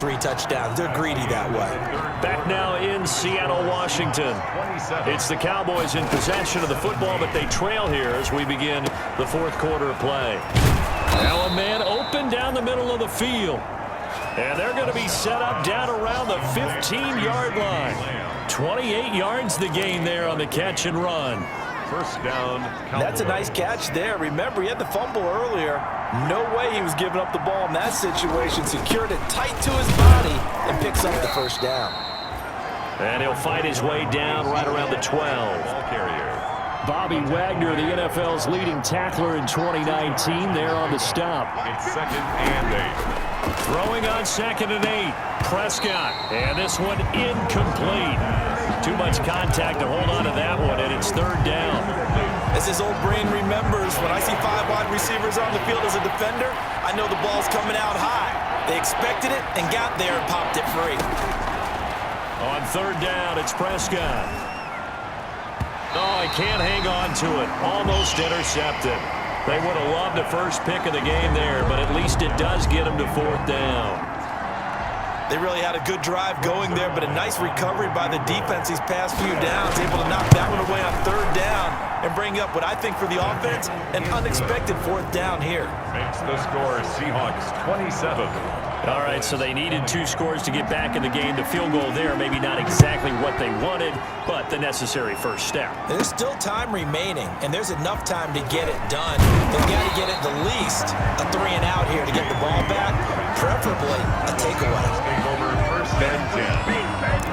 3 touchdowns. They're greedy that way. Back now in Seattle, Washington. It's the Cowboys in possession of the football, but they trail here as we begin the fourth quarter of play. Now a man open down the middle of the field. And they're going to be set up down around the 15-yard line. 28 yards the gain there on the catch and run. First down. That's a nice catch there. Remember, he had the fumble earlier. No way he was giving up the ball in that situation. Secured it tight to his body and picks up the first down. And he'll fight his way down right around the 12. Ball carrier. Bobby Wagner, the NFL's leading tackler in 2019, there on the stop. It's 2nd and 8. Throwing on 2nd and 8. Prescott. And this one incomplete. Too much contact to hold on to that one, and it's 3rd down. As his old brain remembers, when I see 5 wide receivers on the field as a defender, I know the ball's coming out high. They expected it and got there and popped it free. On 3rd down, it's Prescott. Oh, he can't hang on to it. Almost intercepted. They would have loved the first pick of the game there, but at least it does get him to 4th down. They really had a good drive going there, but a nice recovery by the defense these past few downs, able to knock that one away on 3rd down and bring up what I think for the offense, an unexpected 4th down here. Makes the score Seahawks 27. All right, so they needed 2 scores to get back in the game. The field goal there, maybe not exactly what they wanted, but the necessary first step. There's still time remaining, and there's enough time to get it done. They've got to get at the least a 3 and out here to get the ball back, preferably a takeaway. Take over 1st and 10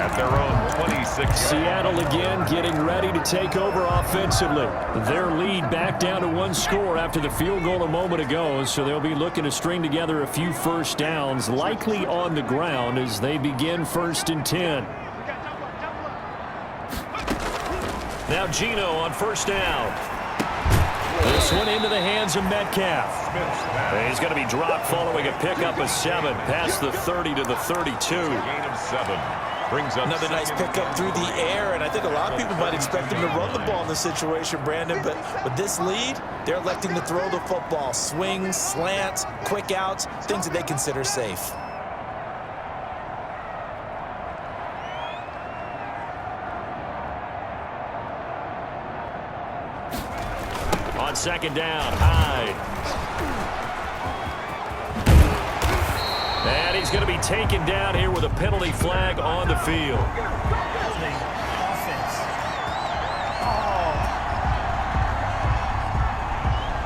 at their own 26. Seattle again getting ready to take over offensively. Their lead back down to 1 score after the field goal a moment ago, so they'll be looking to string together a few first downs, likely on the ground as they begin 1st and 10. Now Geno on 1st down. This one into the hands of Metcalf. He's going to be dropped following a pickup of 7 past the 30 to the 32. Gain of 7. Brings up another nice pickup through the air, and I think a lot of people might expect him to run the ball in this situation, Brandon, but with this lead, they're electing to throw the football. Swings, slants, quick outs, things that they consider safe. On 2nd down, Hyde. And he's going to be taken down here with a penalty flag on the field.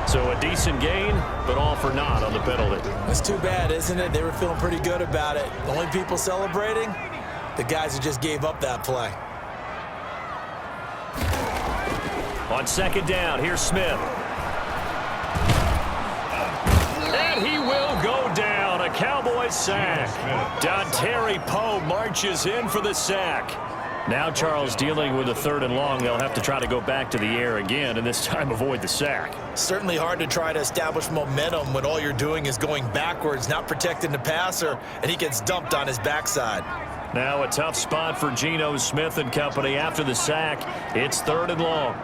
So a decent gain, but all for naught on the penalty. That's too bad, isn't it? They were feeling pretty good about it. The only people celebrating, the guys who just gave up that play. On 2nd down, here's Smith. And he will go down. A Cowboys sack. Dontari Poe marches in for the sack. Now Charles dealing with a 3rd and long. They'll have to try to go back to the air again, and this time avoid the sack. Certainly hard to try to establish momentum when all you're doing is going backwards, not protecting the passer, and he gets dumped on his backside. Now a tough spot for Geno Smith and company after the sack. It's 3rd and long.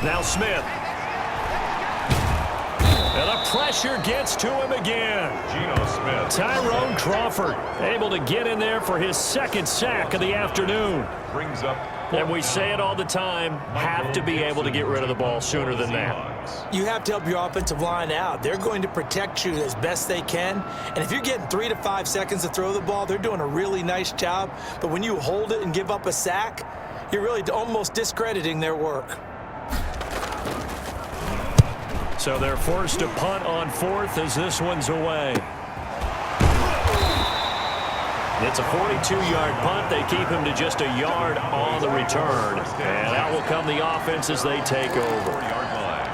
Now Smith. And the pressure gets to him again. Geno Smith. Tyrone Crawford able to get in there for his 2nd sack of the afternoon. Brings up. And we say it all the time, have to be able to get rid of the ball sooner than that. You have to help your offensive line out. They're going to protect you as best they can. And if you're getting 3 to 5 seconds to throw the ball, they're doing a really nice job. But when you hold it and give up a sack, you're really almost discrediting their work. So they're forced to punt on 4th as this one's away. It's a 42-yard punt. They keep him to just a yard on the return. And out will come the offense as they take over.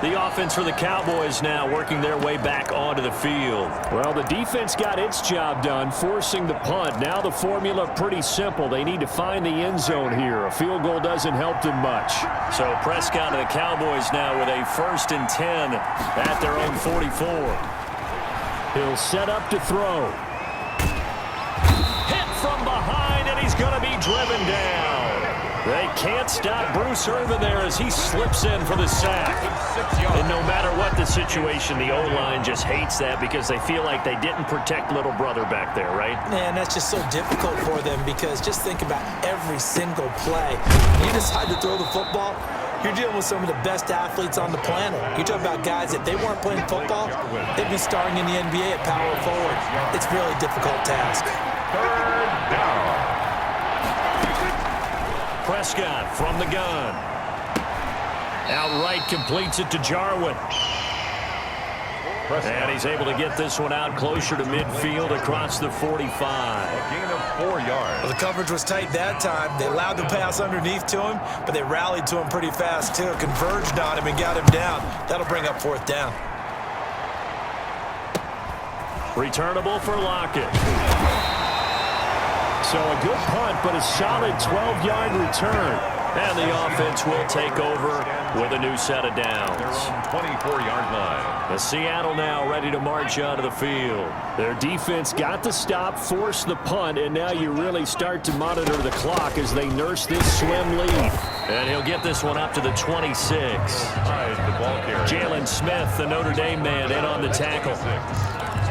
The offense for the Cowboys now working their way back onto the field. Well, the defense got its job done, forcing the punt. Now the formula pretty simple. They need to find the end zone here. A field goal doesn't help them much. So Prescott and the Cowboys now with a 1st and 10 at their own 44. He'll set up to throw. Hit from behind, and he's going to be driven down. They can't stop Bruce Irvin there as he slips in for the sack. And no matter what the situation, the O-line just hates that because they feel like they didn't protect little brother back there, right? Man, that's just so difficult for them because just think about every single play. You decide to throw the football, you're dealing with some of the best athletes on the planet. You're talking about guys, if they weren't playing football, they'd be starring in the NBA at power forward. It's a really difficult task. Third down. Prescott from the gun. Outright completes it to Jarwin. And he's able to get this one out closer to midfield across the 45. A gain of 4 yards. Well, the coverage was tight that time. They allowed the pass underneath to him, but they rallied to him pretty fast, too. Converged on him and got him down. That'll bring up 4th down. Returnable for Lockett. So a good punt, but a solid 12-yard return. And the offense will take over with a new set of downs. Their own 24-yard line. The Seattle now ready to march onto the field. Their defense got the stop, forced the punt, and now you really start to monitor the clock as they nurse this slim lead. And he'll get this one up to the 26. The ball carrier. Jalen Smith, the Notre Dame man, in on the tackle.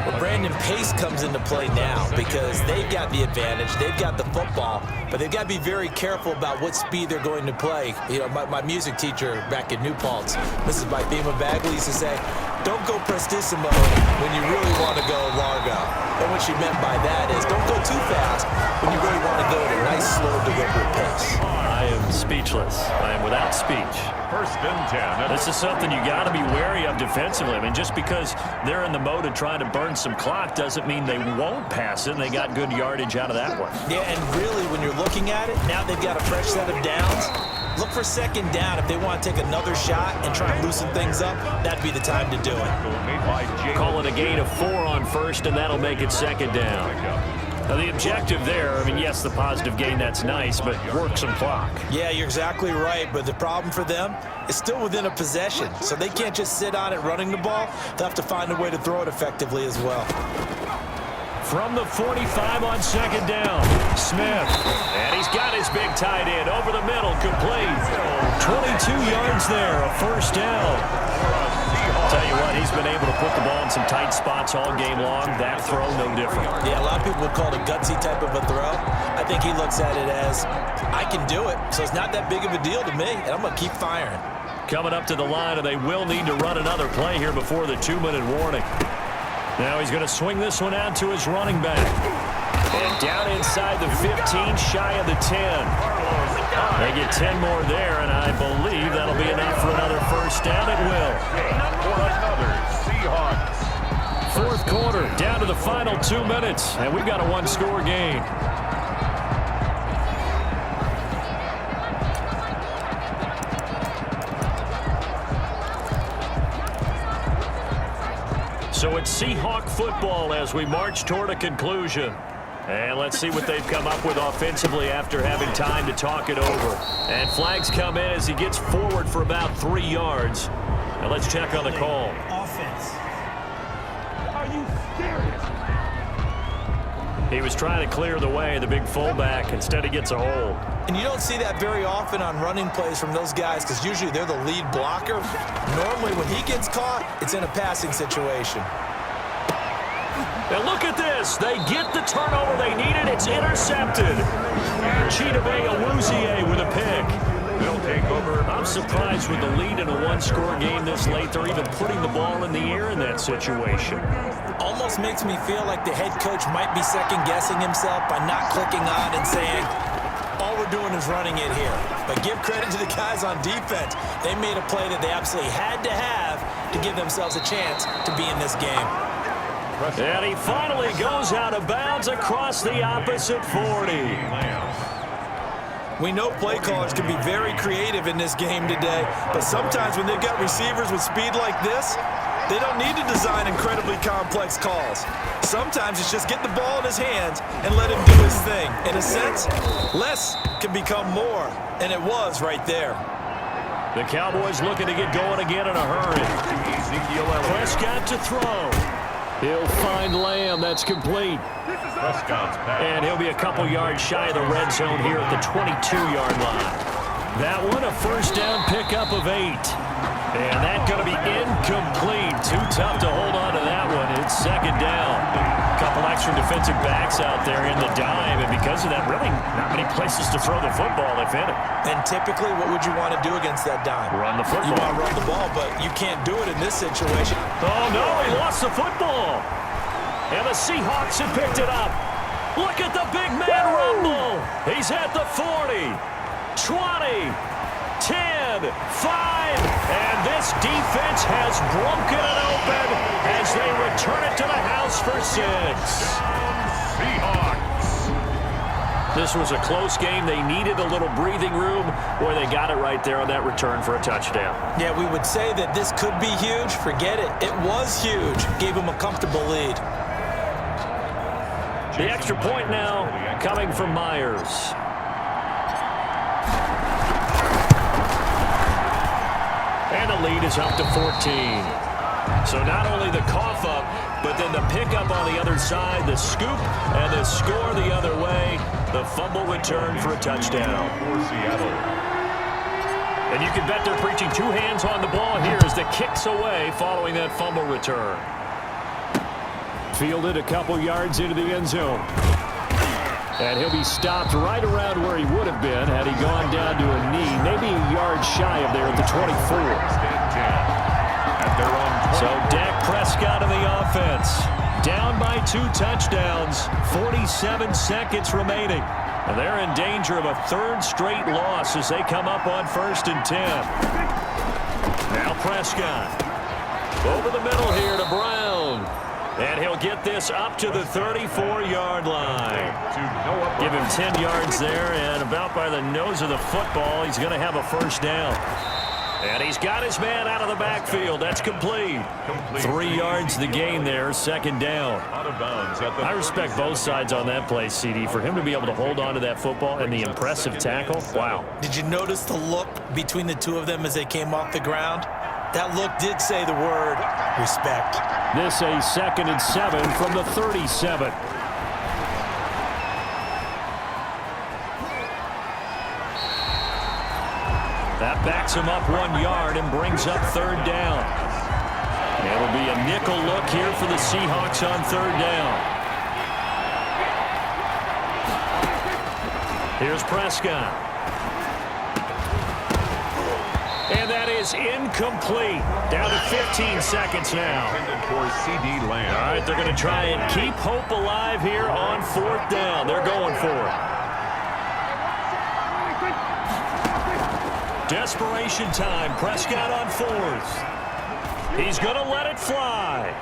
Well, Brandon, pace comes into play now because they've got the advantage. They've got the football, but they've got to be very careful about what speed they're going to play. You know, my music teacher back in New Paltz, Mrs. Bythema Bagley, used to say, don't go prestissimo when you really want to go largo. And what she meant by that is don't go too fast when you really want to go at a nice, slow, deliberate pace. I am speechless. I am without speech. First and 10. This is something you got to be wary of defensively. I mean, just because they're in the mode of trying to burn some clock doesn't mean they won't pass it, and they got good yardage out of that one. Yeah, and really, when you're looking at it, now they've got a fresh set of downs. Look for 2nd down. If they want to take another shot and try and loosen things up, that'd be the time to do it. Call it a gain of 4 on 1st, and that'll make it 2nd down. Now, the objective there, I mean, yes, the positive gain, that's nice, but work some clock. Yeah, you're exactly right, but the problem for them is still within a possession, so they can't just sit on it running the ball. They'll have to find a way to throw it effectively as well. From the 45 on 2nd down, Smith. And he's got his big tight end over the middle, complete. 22 yards there, a 1st down. Tell you what, he's been able to put the ball in some tight spots all game long. That throw, no different. Yeah, a lot of people would call it a gutsy type of a throw. I think he looks at it as, I can do it, so it's not that big of a deal to me, and I'm going to keep firing. Coming up to the line, and they will need to run another play here before the 2-minute warning. Now he's going to swing this one out to his running back. And down inside the 15, shy of the 10. They get 10 more there, and I believe that'll be enough for another 1st down. It will. For another Seahawks. 4th quarter, down to the final 2 minutes, and we've got a 1-score game. So it's Seahawk football as we march toward a conclusion. And let's see what they've come up with offensively after having time to talk it over. And flags come in as he gets forward for about 3 yards. Now let's check on the call. Offense. Are you serious? He was trying to clear the way, the big fullback. Instead, he gets a hold. And you don't see that very often on running plays from those guys because usually they're the lead blocker. Normally, when he gets caught, it's in a passing situation. And look at this. They get the turnover they needed. It's intercepted. Chidobe Awuzie with a pick. They'll take over. I'm surprised with the lead in a 1-score game this late. They're even putting the ball in the air in that situation. Almost makes me feel like the head coach might be second-guessing himself by not clicking on and saying, all we're doing is running it here. But give credit to the guys on defense. They made a play that they absolutely had to have to give themselves a chance to be in this game. And he finally goes out of bounds across the opposite 40. We know play callers can be very creative in this game today, but sometimes when they've got receivers with speed like this, they don't need to design incredibly complex calls. Sometimes it's just get the ball in his hands and let him do his thing. In a sense, less can become more, and it was right there. The Cowboys looking to get going again in a hurry. Prescott to throw. He'll find Lamb. That's complete. Prescott's back. And he'll be a couple yards shy of the red zone here at the 22-yard line. That one, a first down pickup of 8. And that's going to be incomplete. Too tough to hold on to that one. It's second down. A couple extra defensive backs out there in the dime, and because of that, really not many places to throw the football, if any. And typically, what would you want to do against that dime? Run the football. You want to run the ball, but you can't do it in this situation. Oh, no, he lost the football. And the Seahawks have picked it up. Look at the big man rumble. He's at the 40, 20, 10, 5, and this defense has broken it open as they return it to the house for 6. Seahawks. This was a close game. They needed a little breathing room, where they got it right there on that return for a touchdown. Yeah, we would say that this could be huge. Forget it. It was huge. Gave them a comfortable lead. The extra point now coming from Myers. And the lead is up to 14. So not only the cough up, but then the pickup on the other side, the scoop, and the score the other way. The fumble return for a touchdown. For Seattle. And you can bet they're preaching 2 hands on the ball here as the kicks away following that fumble return. Fielded a couple yards into the end zone. And he'll be stopped right around where he would have been had he gone down to a knee, maybe a yard shy of there at the 24. So Dak Prescott in the offense. Down by 2 touchdowns, 47 seconds remaining. And they're in danger of a 3rd straight loss as they come up on 1st and 10. Now Prescott. Over the middle here to Brown. And he'll get this up to the 34-yard line. Give him 10 yards there, and about by the nose of the football, he's going to have a first down. And he's got his man out of the backfield. That's complete. 3 yards the gain there, second down. I respect both sides on that play, CD. For him to be able to hold on to that football and the impressive tackle, wow. Did you notice the look between the two of them as they came off the ground? That look did say the word respect. This a 2nd and 7 from the 37. That backs him up 1 yard and brings up 3rd down. It'll be a nickel look here for the Seahawks on 3rd down. Here's Prescott. And that is incomplete. Down to 15 seconds now. For CD Lamb. All right, they're going to try and keep hope alive here on 4th down. They're going for it. Desperation time. Prescott on 4th. He's going to let it fly.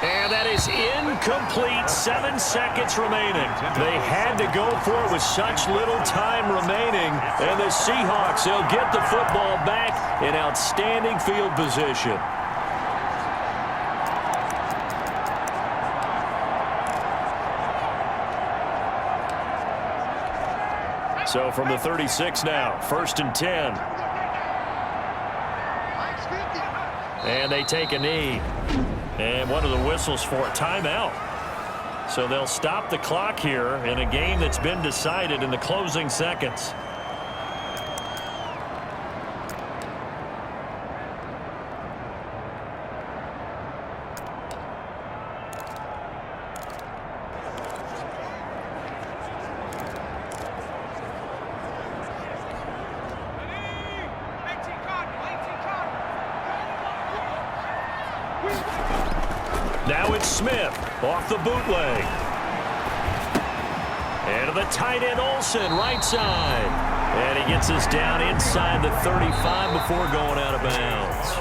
And that is incomplete. 7 seconds remaining. They had to go for it with such little time remaining. And the Seahawks, they'll get the football back in outstanding field position. So from the 36 now, 1st and 10. And they take a knee. And one of the whistles for a timeout. So they'll stop the clock here in a game that's been decided in the closing seconds. Now it's Smith off the bootleg. And to the tight end Olsen, right side. And he gets us down inside the 35 before going out of bounds.